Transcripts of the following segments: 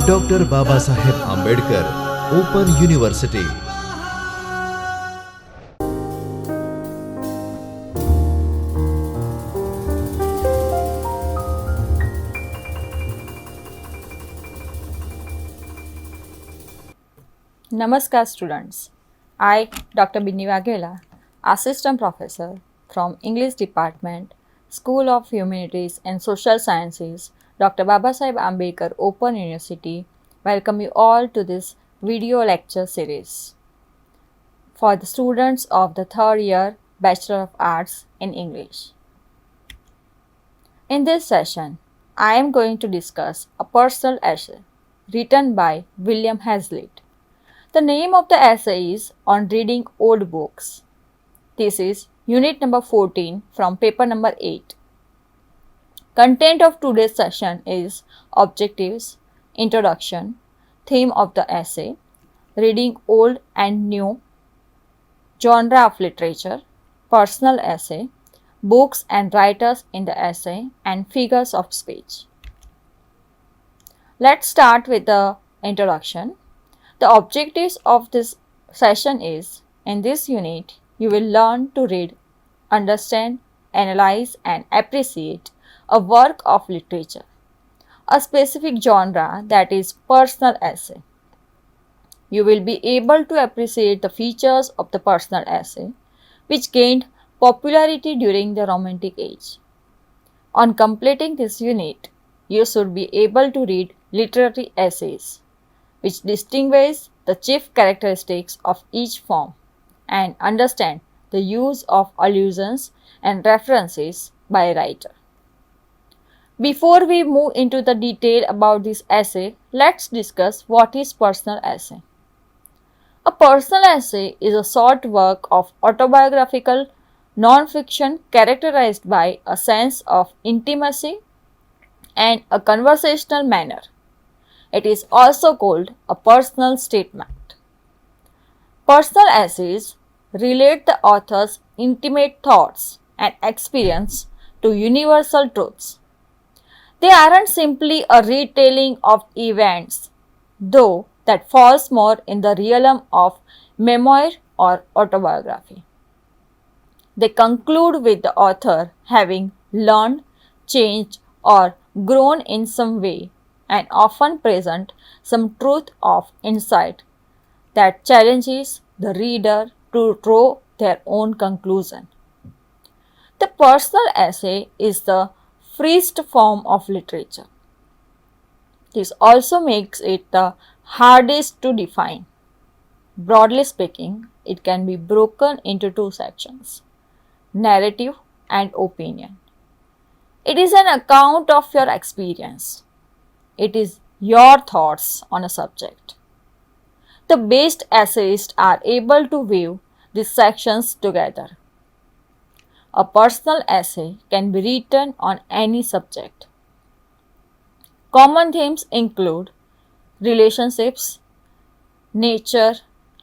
Doctor Babasaheb Ambedkar open university. Namaskar students. I, Dr. BINNY VAGHELA, Assistant Professor from English Department, School of Humanities and Social Sciences, Dr. Babasaheb Ambedkar Open University, welcome you all to this video lecture series for the students of the third year Bachelor of Arts in English. In this session, I am going to discuss a personal essay written by William Hazlitt. The name of the essay is On Reading Old Books. This is unit number 14 from paper number 8. Content of today's session is objectives, introduction, theme of the essay, reading old and new, genre of literature, personal essay, books and writers in the essay, and figures of speech. Let's start with the introduction. The objectives of this session is, in this unit, you will learn to read, understand, analyze and appreciate a work of literature, a specific genre that is personal essay. You will be able to appreciate the features of the personal essay, which gained popularity during the Romantic Age. On completing this unit, you should be able to read literary essays, which distinguish the chief characteristics of each form, and understand the use of allusions and references by a writer. Before we move into the detail about this essay, let's discuss what is personal essay. A personal essay is a short work of autobiographical non-fiction characterized by a sense of intimacy and a conversational manner. It is also called a personal statement. Personal essays relate the author's intimate thoughts and experience to universal truths. They aren't simply a retelling of events, though that falls more in the realm of memoir or autobiography. They conclude with the author having learned, changed, or grown in some way, and often present some truth of insight that challenges the reader to draw their own conclusion. The personal essay is the freest form of literature. This also makes it the hardest to define. Broadly speaking, it can be broken into two sections: narrative and opinion. It is an account of your experience. It is your thoughts on a subject. The best essayists are able to weave these sections together. A personal essay can be written on any subject. Common themes include relationships, nature,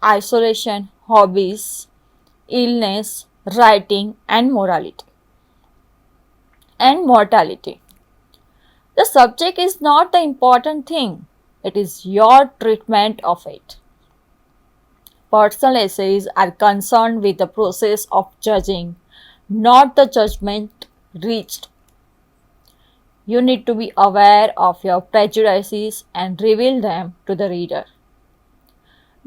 isolation, hobbies, illness, writing, and morality and mortality. The subject is not the important thing, it is your treatment of it. Personal essays are concerned with the process of judging, not the judgment reached. You need to be aware of your prejudices and reveal them to the reader.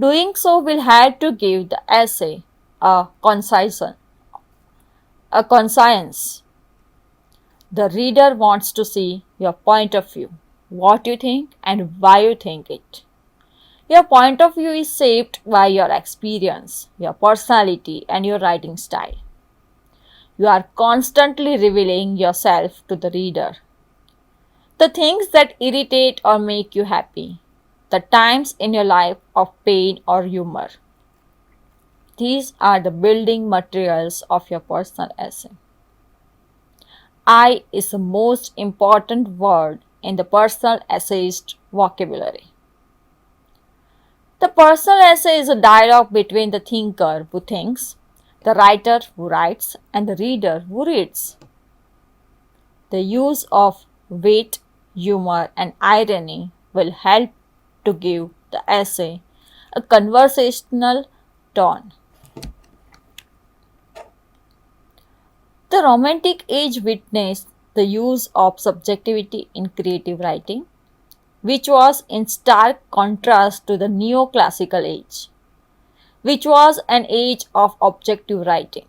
Doing so will help to give the essay a conscience. The reader wants to see your point of view, what you think and why you think it. Your point of view is shaped by your experience, your personality and your writing style. You are constantly revealing yourself to the reader. The things that irritate or make you happy, the times in your life of pain or humor. These are the building materials of your personal essay. I is the most important word in the personal essayist vocabulary. The personal essay is a dialogue between the thinker who thinks, the writer who writes, and the reader who reads. The use of weight, humor, and irony will help to give the essay a conversational tone. The Romantic age witnessed the use of subjectivity in creative writing, which was in stark contrast to the Neoclassical age, which was an age of objective writing.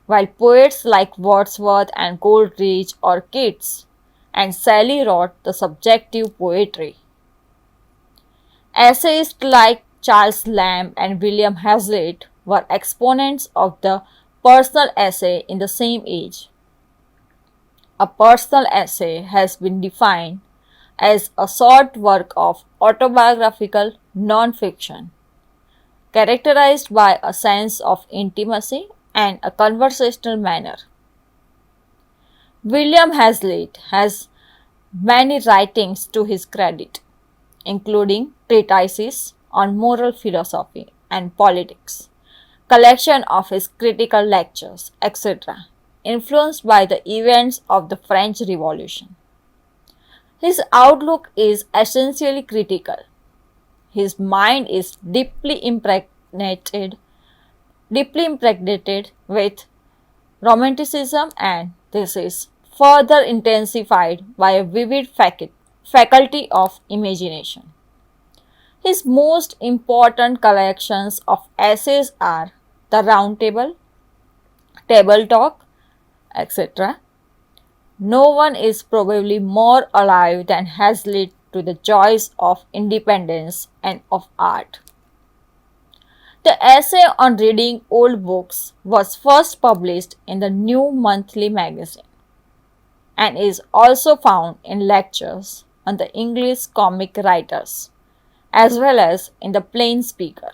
While poets like Wordsworth and Coleridge or Keats and Shelley wrote the subjective poetry, essayists like Charles Lamb and William Hazlitt were exponents of the personal essay in the same age. A personal essay has been defined as a short work of autobiographical non-fiction, characterized by a sense of intimacy and a conversational manner. William Hazlitt has many writings to his credit, including treatises on moral philosophy and politics, collection of his critical lectures, etc., influenced by the events of the French Revolution. His outlook is essentially critical. His mind is deeply impregnated with romanticism, and this is further intensified by a vivid faculty of imagination. His most important collections of essays are The Round Table, Table Talk, etc. No one is probably more alive than Hazlitt to the joys of independence and of art. The essay on reading old books was first published in the New Monthly magazine and is also found in lectures on the English comic writers as well as in the Plain Speaker.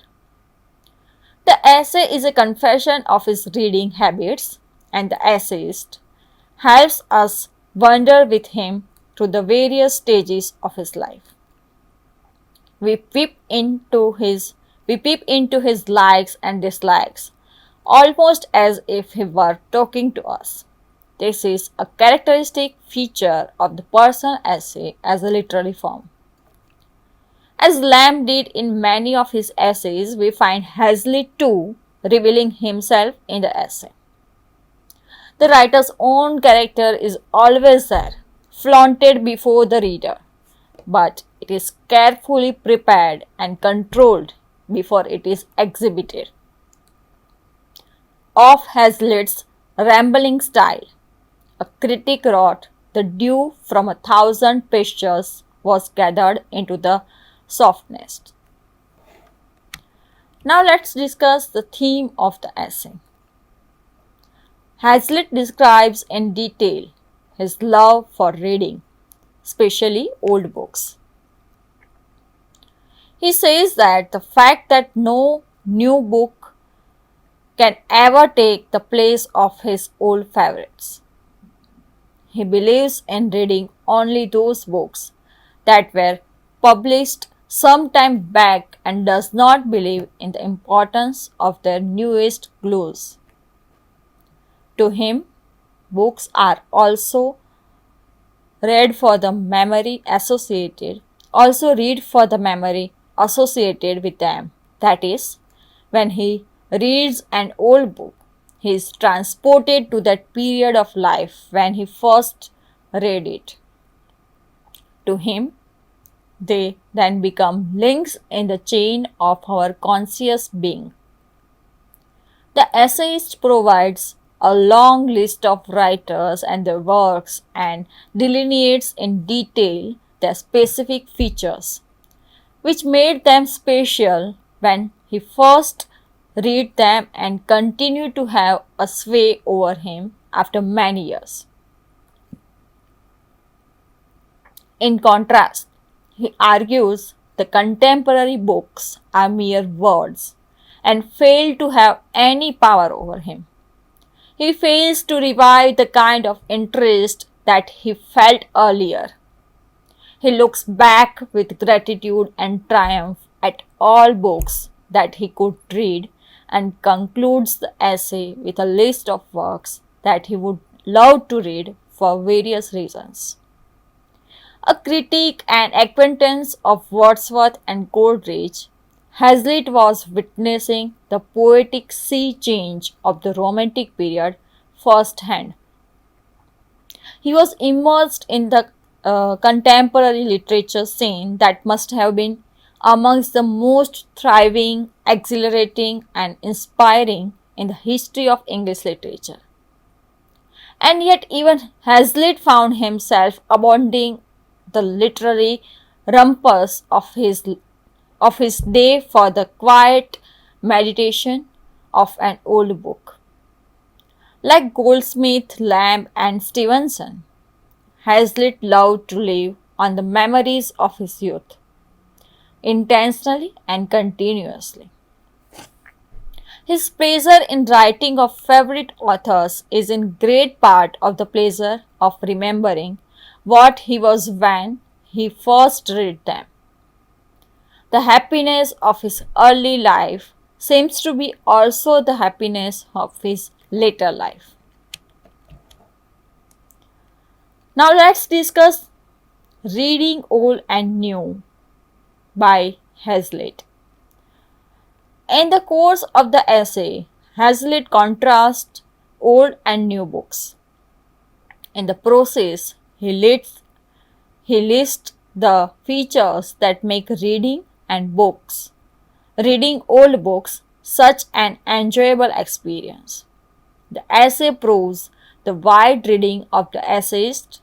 The essay is a confession of his reading habits, and the essayist helps us wander with him through the various stages of his life. We peep into his likes and dislikes, almost as if he were talking to us. This is a characteristic feature of the personal essay as a literary form. As Lamb did in many of his essays, we find Hazlitt too revealing himself in the essay. The writer's own character is always there, flaunted before the reader, but it is carefully prepared and controlled before it is exhibited. Of Hazlitt's rambling style, a critic wrote, "The dew from 1,000 pastures was gathered into the softness." Now let's discuss the theme of the essay. Hazlitt describes in detail his love for reading, especially old books. He says that the fact that no new book can ever take the place of his old favorites. He believes in reading only those books that were published some time back and does not believe in the importance of their newest glues. To him, books are also read for the memory associated with them. That is, when he reads an old book, he is transported to that period of life when he first read it. To him, they then become links in the chain of our conscious being. The essayist provides a long list of writers and their works and delineates in detail their specific features, which made them special when he first read them and continue to have a sway over him after many years. In contrast, he argues the contemporary books are mere words and fail to have any power over him. He fails to revive the kind of interest that he felt earlier. He looks back with gratitude and triumph at all books that he could read and concludes the essay with a list of works that he would love to read for various reasons. A critic and acquaintance of Wordsworth and Coleridge, Hazlitt was witnessing the poetic sea change of the Romantic period firsthand. He was immersed in the contemporary literature scene that must have been amongst the most thriving, exhilarating, and inspiring in the history of English literature. And yet, even Hazlitt found himself abandoning the literary rumpus of his day for the quiet meditation of an old book. Like Goldsmith, Lamb, and Stevenson, Hazlitt loved to live on the memories of his youth, intentionally and continuously. His pleasure in writing of favorite authors is in great part of the pleasure of remembering what he was when he first read them. The happiness of his early life seems to be also the happiness of his later life. Now let's discuss Reading Old and New by Hazlitt. In the course of the essay, Hazlitt contrasts old and new books. In the process, he lists the features that make reading old books, such an enjoyable experience. The essay proves the wide reading of the essayist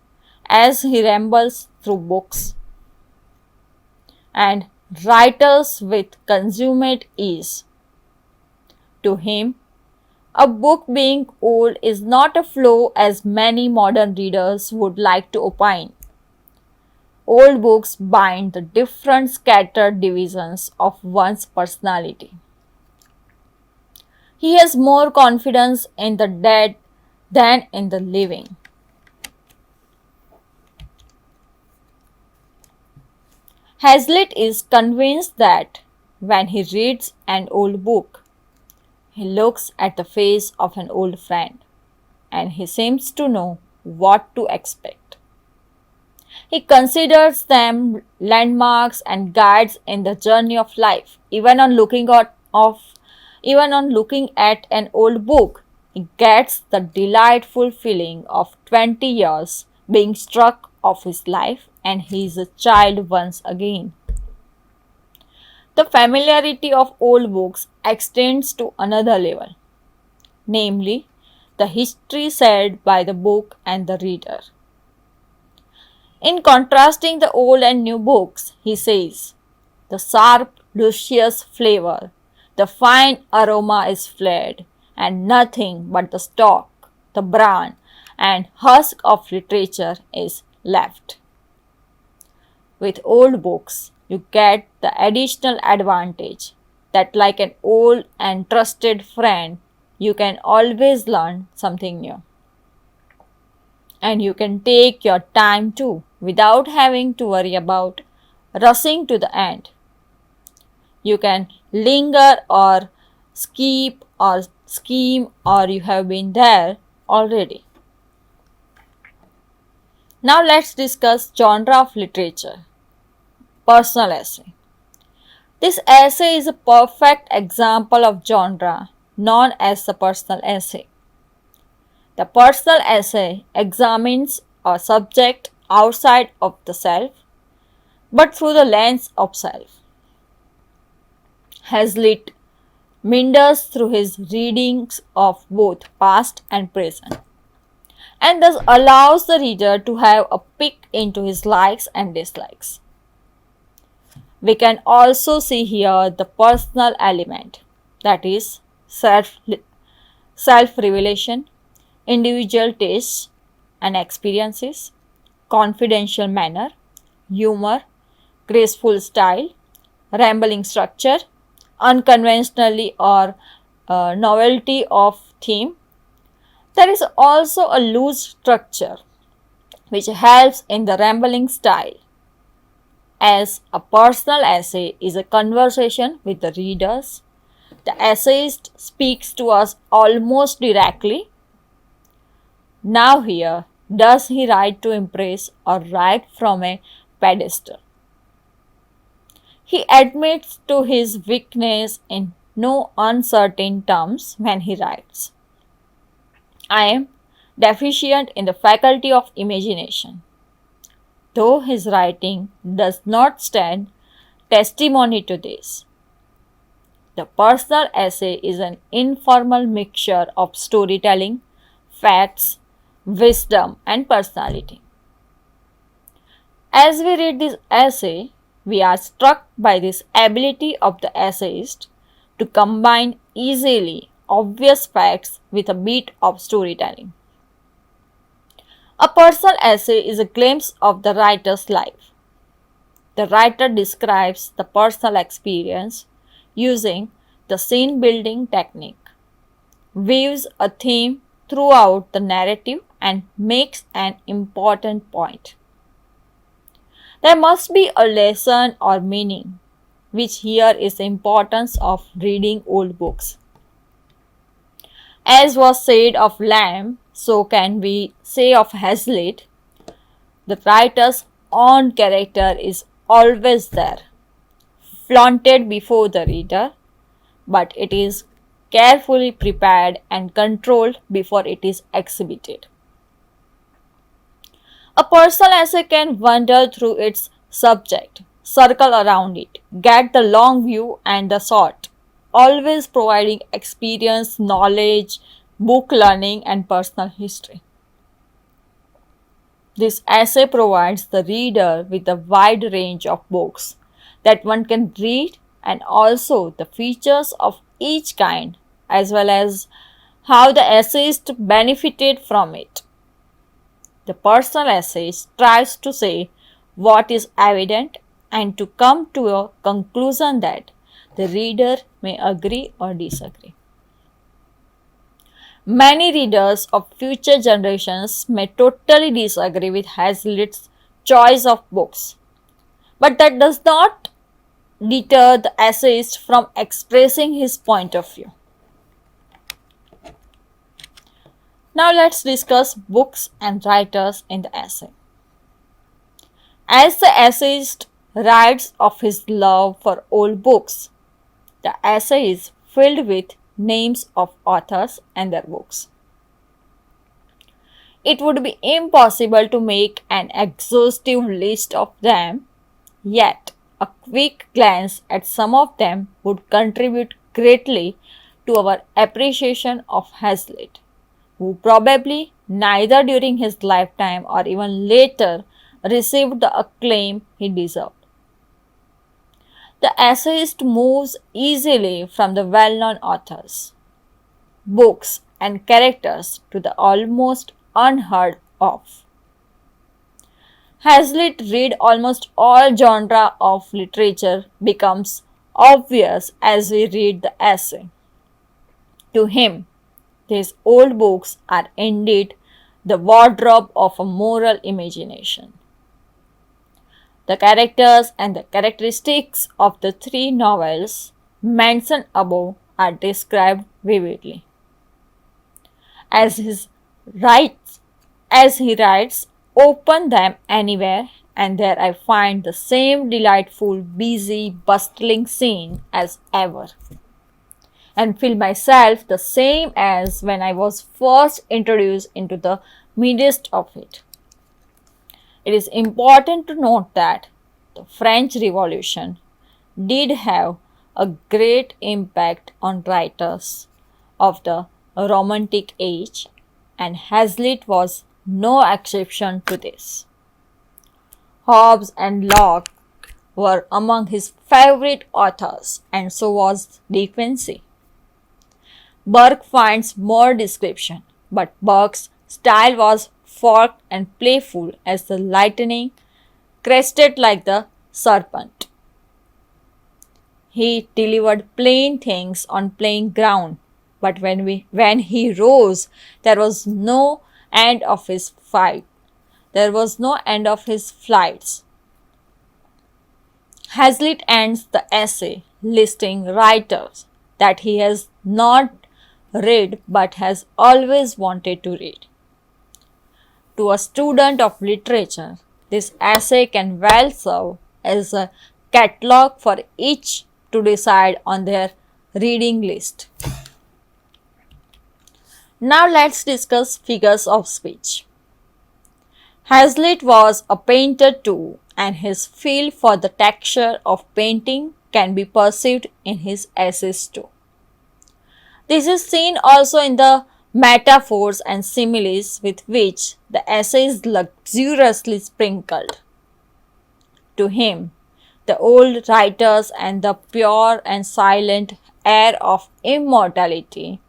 as he rambles through books and writers with consummate ease. To him, a book being old is not a flaw as many modern readers would like to opine. Old books bind the different scattered divisions of one's personality. He has more confidence in the dead than in the living. Hazlitt is convinced that when he reads an old book, he looks at the face of an old friend and he seems to know what to expect. He considers them landmarks and guides in the journey of life. Even on looking at an old book, he gets the delightful feeling of 20 years being struck of his life and he is a child once again. The familiarity of old books extends to another level, namely the history said by the book and the reader. In contrasting the old and new books, he says, the sharp, luscious flavor, the fine aroma is fled, and nothing but the stalk, the bran, and husk of literature is left. With old books, you get the additional advantage that, like an old and trusted friend, you can always learn something new. And you can take your time too, without having to worry about rushing to the end. You can linger or skip or scheme, or you have been there already. Now let's discuss genre of literature. Personal essay. This essay is a perfect example of genre known as the personal essay. The personal essay examines a subject outside of the self, but through the lens of self. Hazlitt meanders through his readings of both past and present, and thus allows the reader to have a peek into his likes and dislikes. We can also see here the personal element, that is, self-revelation, individual tastes and experiences, confidential manner, humor, graceful style, rambling structure, unconventionally or novelty of theme. There is also a loose structure which helps in the rambling style, as a personal essay is a conversation with the readers. The essayist speaks to us almost directly. Now here Does he write to impress or write from a pedestal? He admits to his weakness in no uncertain terms when he writes, I am deficient in the faculty of imagination. Though his writing does not stand testimony to this, the personal essay is an informal mixture of storytelling, facts, wisdom, and personality. As we read this essay, we are struck by this ability of the essayist to combine easily obvious facts with a bit of storytelling. A personal essay is a glimpse of the writer's life. The writer describes the personal experience using the scene building technique, weaves a theme throughout the narrative, and makes an important point. There must be a lesson or meaning, which here is the importance of reading old books. As was said of Lamb, so can we say of Hazlitt, the writer's own character is always there, flaunted before the reader, but it is carefully prepared and controlled before it is exhibited. A personal essay can wander through its subject, circle around it, get the long view and the short, always providing experience, knowledge, book learning, and personal history. This essay provides the reader with a wide range of books that one can read and also the features of each kind as well as how the essayist benefited from it. The personal essay tries to say what is evident and to come to a conclusion that the reader may agree or disagree. Many readers of future generations may totally disagree with Hazlitt's choice of books, but that does not deter the essayist from expressing his point of view. Now let's discuss books and writers in the essay. As the essayist writes of his love for old books, the essay is filled with names of authors and their books. It would be impossible to make an exhaustive list of them, yet a quick glance at some of them would contribute greatly to our appreciation of Hazlitt, who probably neither during his lifetime or even later received the acclaim he deserved. The essayist moves easily from the well-known authors, books, and characters to the almost unheard of. Hazlitt read almost all genre of literature becomes obvious as we read the essay. To him, these old books are indeed the wardrobe of a moral imagination. The characters and the characteristics of the three novels mentioned above are described vividly. As he writes, open them anywhere and there I find the same delightful, busy, bustling scene as ever, and feel myself the same as when I was first introduced into the midst of it. It is important to note that the French Revolution did have a great impact on writers of the Romantic age, and Hazlitt was no exception to this. Hobbes and Locke were among his favorite authors, and so was Dickens. Burke finds more description, but Burke's style was forked and playful as the lightning, crested like the serpent. He delivered plain things on plain ground, but when he rose, there was no end of his fight. There was no end of his flights. Hazlitt ends the essay listing writers that he has not read but has always wanted to read. to a student of literature, this essay can well serve as a catalogue for each to decide on their reading list. Now let's discuss figures of speech. Hazlitt was a painter too, and his feel for the texture of painting can be perceived in his essays too. This is seen also in the metaphors and similes with which the essay is luxuriously sprinkled. To him, the old writers and the pure and silent air of immortality,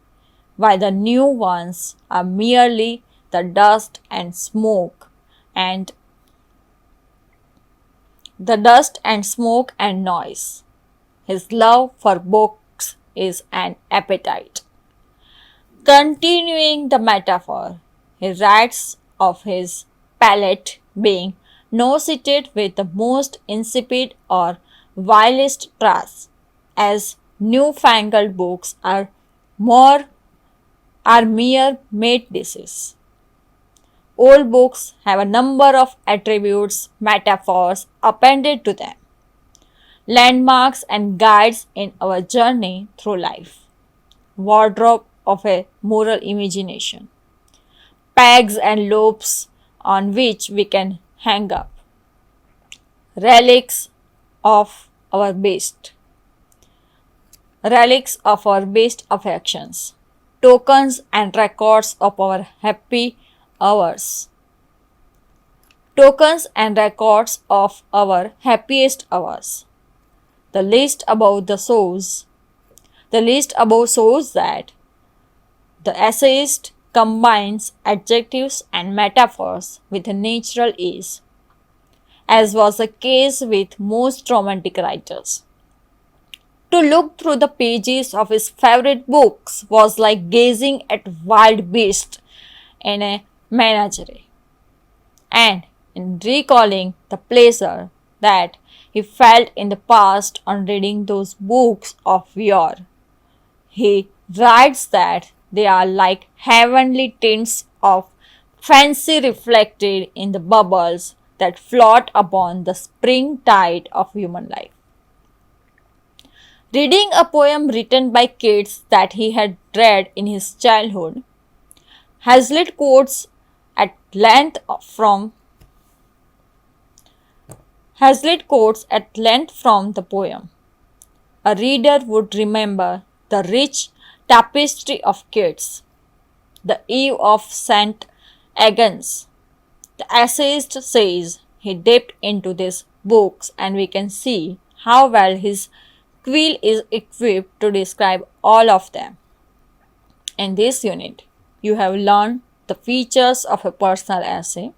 while the new ones are merely the dust and smoke and noise. His love for books is an appetite. Continuing the metaphor, he writes of his palate being nauseated with the most insipid or vilest trash, as newfangled books are mere meat dishes. Old books have a number of attributes, metaphors appended to them, landmarks and guides in our journey through life, wardrobe of a moral imagination, pegs and loops on which we can hang up, relics of our best affections, tokens and records of our happy hours, tokens and records of our happiest hours. The list above shows that the essayist combines adjectives and metaphors with a natural ease, as was the case with most romantic writers. To look through the pages of his favorite books was like gazing at wild beasts in a menagerie, and in recalling the pleasure that he felt in the past on reading those books of yore, he writes that they are like heavenly tints of fancy reflected in the bubbles that float upon the spring tide of human life. Reading a poem written by kids that he had read in his childhood, Hazlitt quotes at length from the poem. A reader would remember the rich tapestry of kids, the Eve of St. Agnes. The essayist says he dipped into these books, and we can see how well his quill is equipped to describe all of them. In this unit, you have learned the features of a personal essay,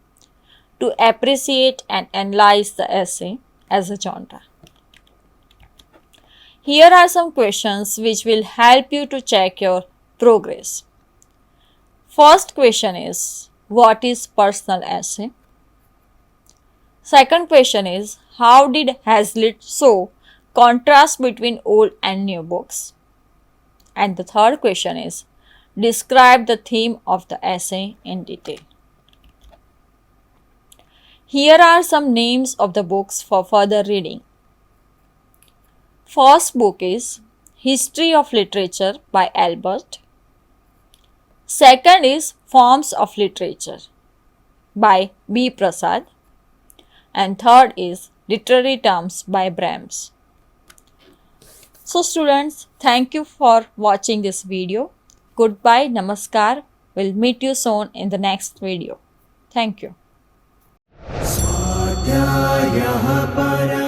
to appreciate and analyze the essay as a genre. Here are some questions which will help you to check your progress. First question is, what is personal essay? Second question is, how did Hazlitt show contrast between old and new books? And the third question is, describe the theme of the essay in detail. Here are some names of the books for further reading. First book is History of Literature by Albert. Second is Forms of Literature by B. Prasad. And third is Literary Terms by Brahms. So students, thank you for watching this video. Goodbye, namaskar. We'll meet you soon in the next video. Thank you. स्वाध्यायः परः